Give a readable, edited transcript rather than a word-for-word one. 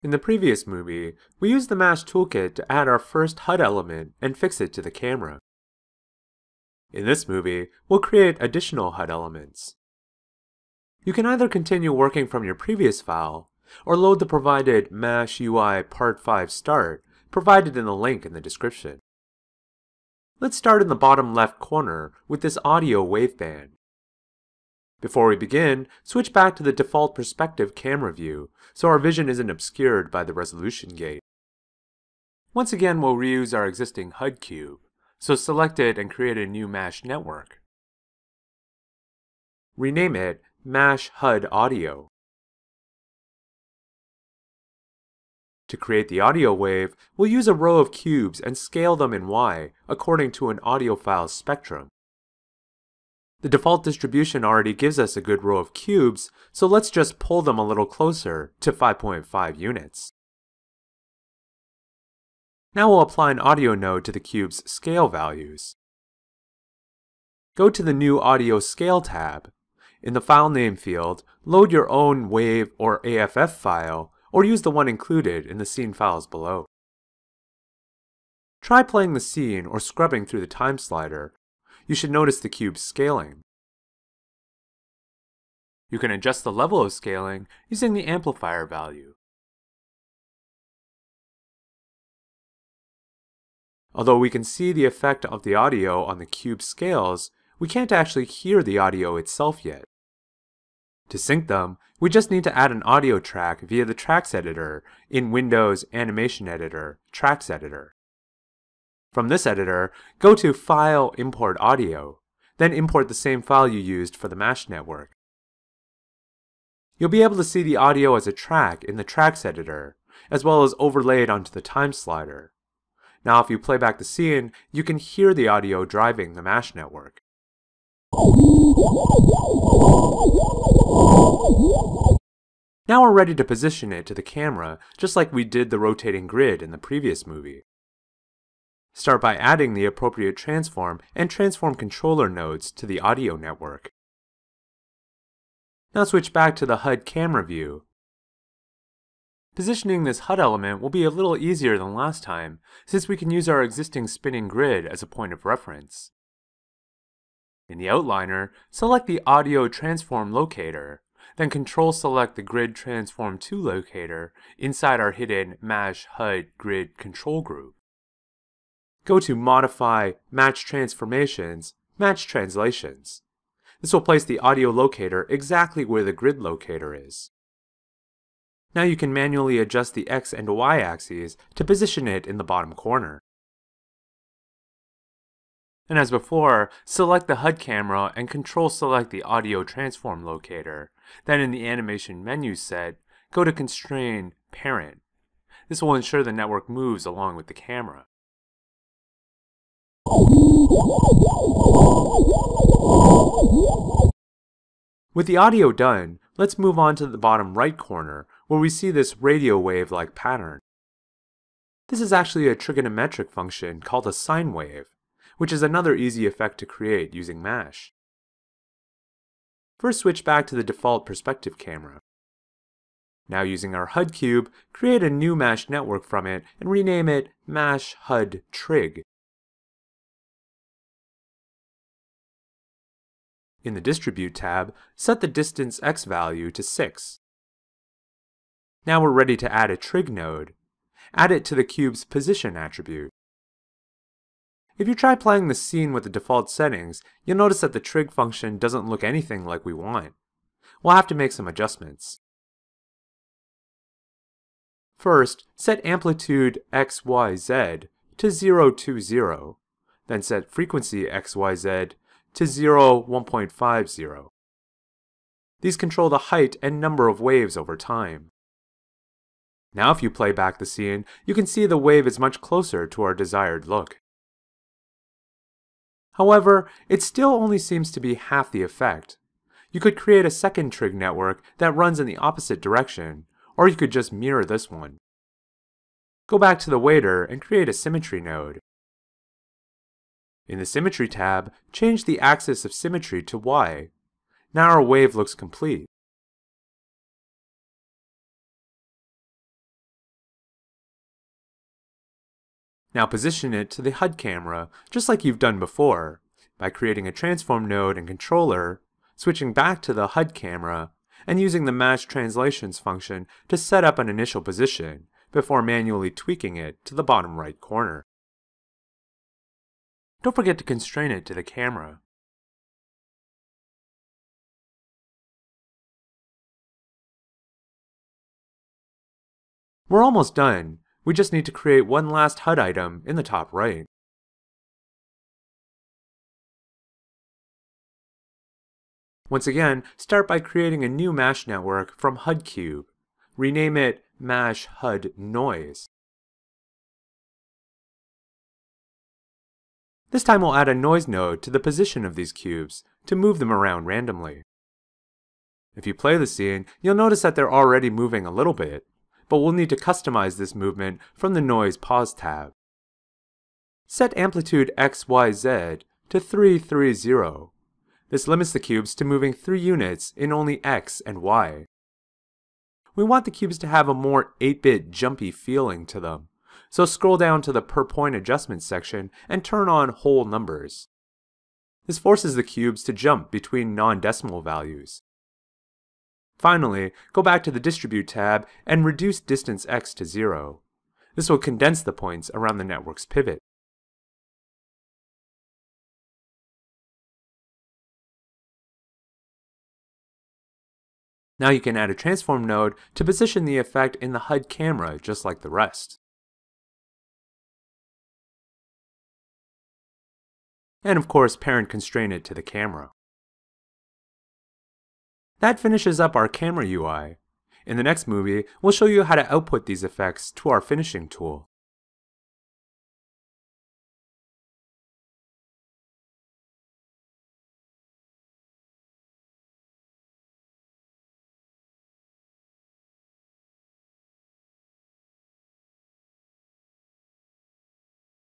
In the previous movie, we used the Mesh toolkit to add our first HUD element and fix it to the camera. In this movie, we'll create additional HUD elements. You can either continue working from your previous file, or load the provided Mesh UI Part 5 Start provided in the link in the description. Let's start in the bottom left corner with this audio waveband. Before we begin, switch back to the default perspective camera view so our vision isn't obscured by the resolution gate. Once again, we'll reuse our existing HUD cube, so select it and create a new Mesh network. Rename it Mesh HUD Audio. To create the audio wave, we'll use a row of cubes and scale them in Y according to an audiophile's spectrum. The default distribution already gives us a good row of cubes, so let's just pull them a little closer to 5.5 units. Now we'll apply an audio node to the cube's scale values. Go to the New Audio Scale tab. In the File Name field, load your own WAV or AFF file, or use the one included in the scene files below. Try playing the scene or scrubbing through the time slider. You should notice the cube scaling. You can adjust the level of scaling using the amplifier value. Although we can see the effect of the audio on the cube scales, we can't actually hear the audio itself yet. To sync them, we just need to add an audio track via the Tracks Editor in Windows Animation Editor, Tracks Editor. From this editor, go to File, Import Audio, then import the same file you used for the Mesh network. You'll be able to see the audio as a track in the Tracks Editor, as well as overlaid onto the time slider. Now if you play back the scene, you can hear the audio driving the Mesh network. Now we're ready to position it to the camera, just like we did the rotating grid in the previous movie. Start by adding the appropriate transform and transform controller nodes to the audio network. Now switch back to the HUD camera view. Positioning this HUD element will be a little easier than last time, since we can use our existing spinning grid as a point of reference. In the outliner, select the Audio Transform Locator, then Control-select the Grid Transform To locator inside our hidden Mesh HUD Grid control group. Go to Modify, Match Transformations, Match Translations. This will place the audio locator exactly where the grid locator is. Now you can manually adjust the X and Y axes to position it in the bottom corner. And as before, select the HUD camera and Control-select the Audio Transform Locator. Then in the Animation menu set, go to Constrain Parent. This will ensure the network moves along with the camera. With the audio done, let's move on to the bottom right corner where we see this radio wave-like pattern. This is actually a trigonometric function called a sine wave, which is another easy effect to create using Mesh. First switch back to the default perspective camera. Now using our HUD cube, create a new Mesh network from it and rename it Mesh HUD Trig. In the Distribute tab, set the distance x value to 6. Now we're ready to add a trig node. Add it to the cube's position attribute. If you try playing the scene with the default settings, you'll notice that the trig function doesn't look anything like we want. We'll have to make some adjustments. First, set amplitude XYZ to 020, then set frequency XYZ to 1.50. These control the height and number of waves over time. Now if you play back the scene, you can see the wave is much closer to our desired look. However, it still only seems to be half the effect. You could create a second trig network that runs in the opposite direction, or you could just mirror this one. Go back to the waiter and create a symmetry node. In the Symmetry tab, change the axis of symmetry to Y. Now our wave looks complete. Now position it to the HUD camera, just like you've done before, by creating a transform node and controller, switching back to the HUD camera, and using the match translations function to set up an initial position before manually tweaking it to the bottom right corner. Don't forget to constrain it to the camera. We're almost done. We just need to create one last HUD item in the top right. Once again, start by creating a new mesh network from HUD cube. Rename it Mesh HUD Noise. This time we'll add a noise node to the position of these cubes to move them around randomly. If you play the scene, you'll notice that they're already moving a little bit, but we'll need to customize this movement from the Noise Pause tab. Set amplitude XYZ to 330. This limits the cubes to moving 3 units in only X and Y. We want the cubes to have a more 8-bit jumpy feeling to them, so scroll down to the per point adjustment section and turn on whole numbers. This forces the cubes to jump between non-decimal values. Finally, go back to the Distribute tab and reduce distance X to 0. This will condense the points around the network's pivot. Now you can add a transform node to position the effect in the HUD camera just like the rest. And of course, parent constrain it to the camera. That finishes up our camera UI. In the next movie, we'll show you how to output these effects to our finishing tool.